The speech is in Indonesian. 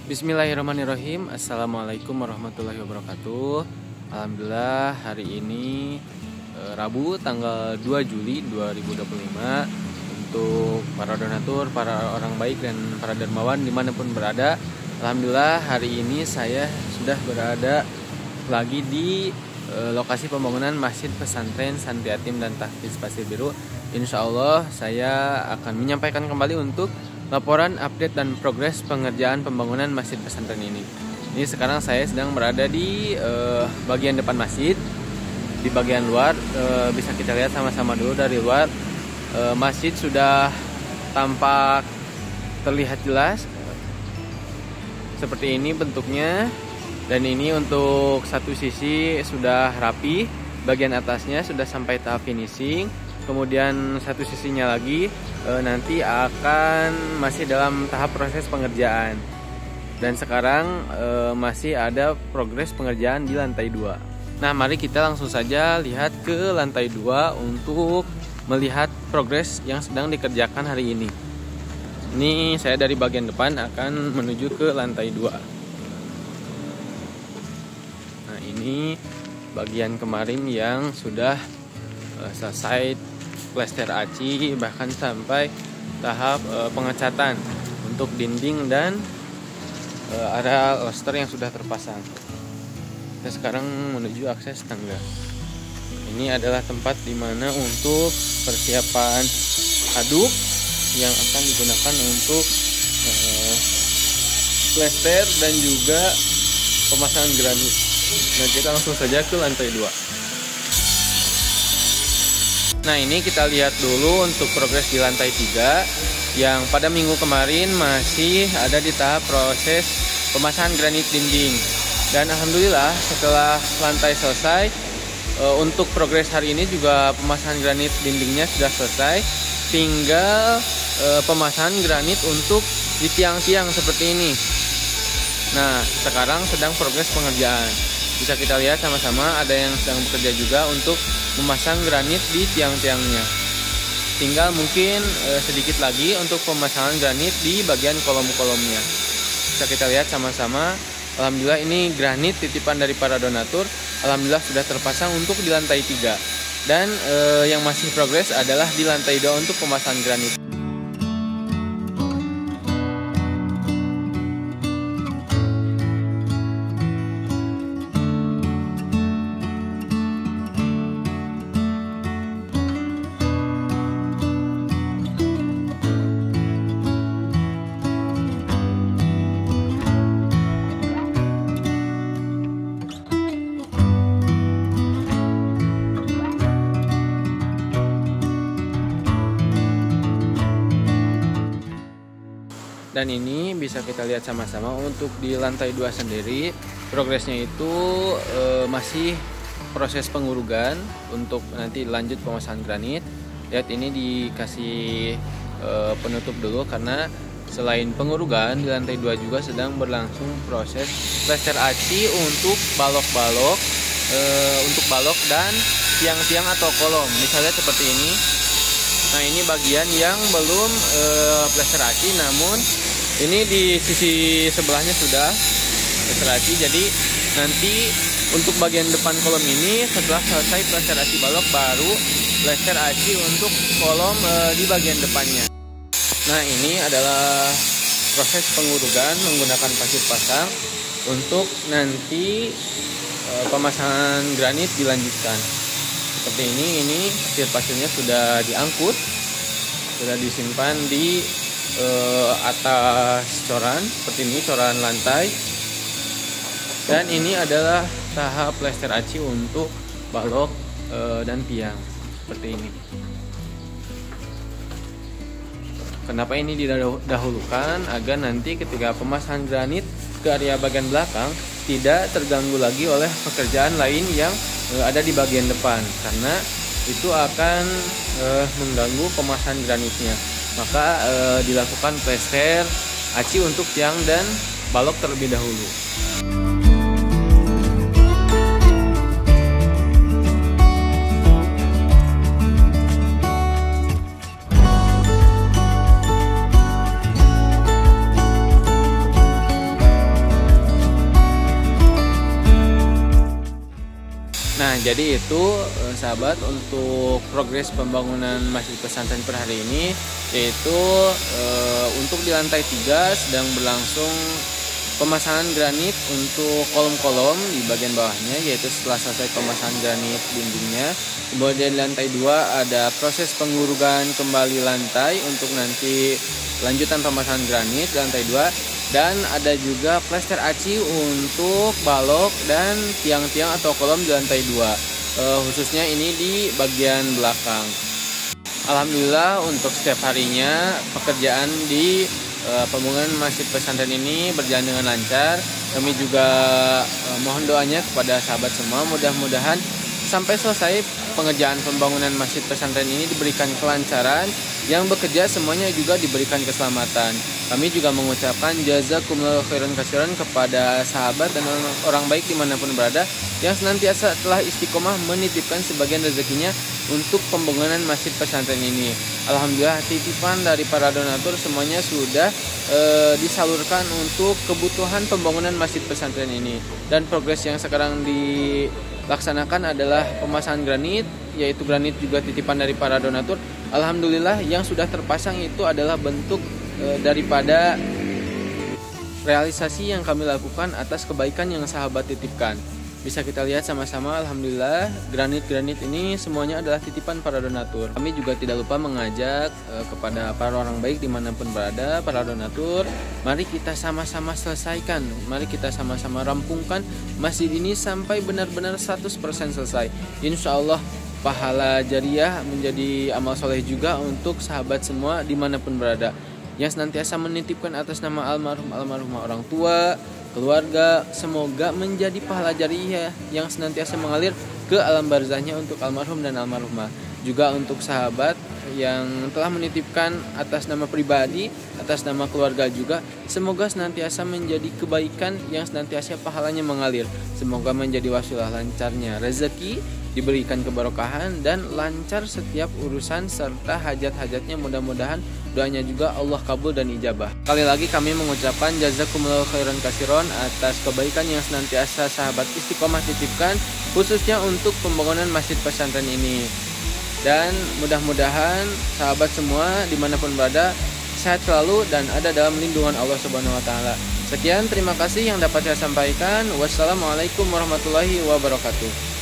Bismillahirrahmanirrahim. Assalamualaikum warahmatullahi wabarakatuh. Alhamdulillah hari ini Rabu tanggal 2 Juli 2025 untuk para donatur, para orang baik dan para dermawan dimanapun berada. Alhamdulillah hari ini saya sudah berada lagi di lokasi pembangunan Masjid Pesantren Santri Yatim dan Tahfiz Pasir Biru. Insya Allah saya akan menyampaikan kembali untuk laporan update dan progres pengerjaan pembangunan masjid pesantren ini. Ini sekarang saya sedang berada di bagian depan masjid. Di bagian luar bisa kita lihat sama-sama dulu dari luar. Masjid sudah tampak terlihat jelas. Seperti ini bentuknya. Dan ini untuk satu sisi sudah rapi. Bagian atasnya sudah sampai tahap finishing. Kemudian satu sisinya lagi nanti akan masih dalam tahap proses pengerjaan. Dan sekarang masih ada progres pengerjaan di lantai 2. Nah, mari kita langsung saja lihat ke lantai 2 untuk melihat progres yang sedang dikerjakan hari ini. Ini saya dari bagian depan akan menuju ke lantai 2. Nah, ini bagian kemarin yang sudah selesai plester aci, bahkan sampai tahap pengecatan untuk dinding dan area loster yang sudah terpasang. Kita sekarang menuju akses tangga. Ini adalah tempat dimana untuk persiapan aduk yang akan digunakan untuk plester dan juga pemasangan granit. Nah, kita langsung saja ke lantai 2. Nah, ini kita lihat dulu untuk progres di lantai 3 yang pada minggu kemarin masih ada di tahap proses pemasangan granit dinding. Dan alhamdulillah setelah lantai selesai, untuk progres hari ini juga pemasangan granit dindingnya sudah selesai. Tinggal pemasangan granit untuk di tiang-tiang seperti ini. Nah, sekarang sedang progres pengerjaan. Bisa kita lihat sama-sama ada yang sedang bekerja juga untuk memasang granit di tiang-tiangnya. Tinggal mungkin sedikit lagi untuk pemasangan granit di bagian kolom-kolomnya. Bisa kita lihat sama-sama. Alhamdulillah ini granit titipan dari para donatur. Alhamdulillah sudah terpasang untuk di lantai 3. Dan yang masih progres adalah di lantai 2 untuk pemasangan granit. Dan ini bisa kita lihat sama-sama untuk di lantai 2 sendiri progresnya itu masih proses pengurugan untuk nanti lanjut pemasangan granit. Lihat ini dikasih penutup dulu karena selain pengurugan di lantai 2 juga sedang berlangsung proses plester aci untuk balok-balok untuk balok dan tiang-tiang atau kolom. Misalnya seperti ini. Nah, ini bagian yang belum plester aci, namun ini di sisi sebelahnya sudah plester aci. Jadi nanti untuk bagian depan kolom ini setelah selesai plester aci balok baru plester aci untuk kolom di bagian depannya. Nah, ini adalah proses pengurugan menggunakan pasir pasang untuk nanti pemasangan granit dilanjutkan. Seperti ini pasir-pasirnya sudah diangkut, sudah disimpan di atas coran seperti ini, coran lantai. Dan ini adalah tahap plester aci untuk balok dan tiang seperti ini. Kenapa ini didahulukan? Agar nanti ketika pemasangan granit ke area bagian belakang tidak terganggu lagi oleh pekerjaan lain yang ada di bagian depan, karena itu akan mengganggu pemasangan granitnya. Maka dilakukan plester aci untuk tiang dan balok terlebih dahulu. Nah, jadi itu sahabat, untuk progres pembangunan Masjid Pesantren per hari ini, yaitu untuk di lantai 3 sedang berlangsung pemasangan granit untuk kolom-kolom di bagian bawahnya, yaitu setelah selesai pemasangan granit dindingnya. Kemudian di lantai 2 ada proses pengurugan kembali lantai untuk nanti lanjutan pemasangan granit di lantai 2. Dan ada juga plester aci untuk balok dan tiang-tiang atau kolom di lantai 2, khususnya ini di bagian belakang. Alhamdulillah untuk setiap harinya pekerjaan di pembangunan Masjid Pesantren ini berjalan dengan lancar. Kami juga mohon doanya kepada sahabat semua, mudah-mudahan sampai selesai pengerjaan pembangunan Masjid Pesantren ini diberikan kelancaran, yang bekerja semuanya juga diberikan keselamatan. Kami juga mengucapkan jazakumullahu khairan katsiran kepada sahabat dan orang baik dimanapun berada, yang senantiasa telah istiqomah menitipkan sebagian rezekinya untuk pembangunan Masjid Pesantren ini. Alhamdulillah titipan dari para donatur semuanya sudah disalurkan untuk kebutuhan pembangunan Masjid Pesantren ini. Dan progres yang sekarang dilaksanakan adalah pemasangan granit, yaitu granit juga titipan dari para donatur. Alhamdulillah yang sudah terpasang itu adalah bentuk daripada realisasi yang kami lakukan atas kebaikan yang sahabat titipkan. Bisa kita lihat sama-sama, alhamdulillah granit-granit ini semuanya adalah titipan para donatur. Kami juga tidak lupa mengajak kepada para orang baik dimanapun berada, para donatur, mari kita sama-sama selesaikan, mari kita sama-sama rampungkan masjid ini sampai benar-benar 100% selesai. Insya Allah pahala jariah menjadi amal soleh juga untuk sahabat semua dimanapun berada, yang senantiasa menitipkan atas nama almarhumah orang tua, keluarga. Semoga menjadi pahala jariah yang senantiasa mengalir ke alam barzahnya untuk almarhum dan almarhumah. Juga untuk sahabat yang telah menitipkan atas nama pribadi, atas nama keluarga juga, semoga senantiasa menjadi kebaikan yang senantiasa pahalanya mengalir. Semoga menjadi wasilah lancarnya rezeki, diberikan keberkahan dan lancar setiap urusan serta hajat-hajatnya. Mudah-mudahan doanya juga Allah kabul dan ijabah. Kali lagi kami mengucapkan jazakumullahu khairan katsiran atas kebaikan yang senantiasa sahabat istiqomah titipkan, khususnya untuk pembangunan Masjid Pesantren ini. Dan mudah-mudahan sahabat semua dimanapun berada sehat selalu dan ada dalam lindungan Allah Subhanahu wa taala. Sekian, terima kasih yang dapat saya sampaikan. Wassalamualaikum warahmatullahi wabarakatuh.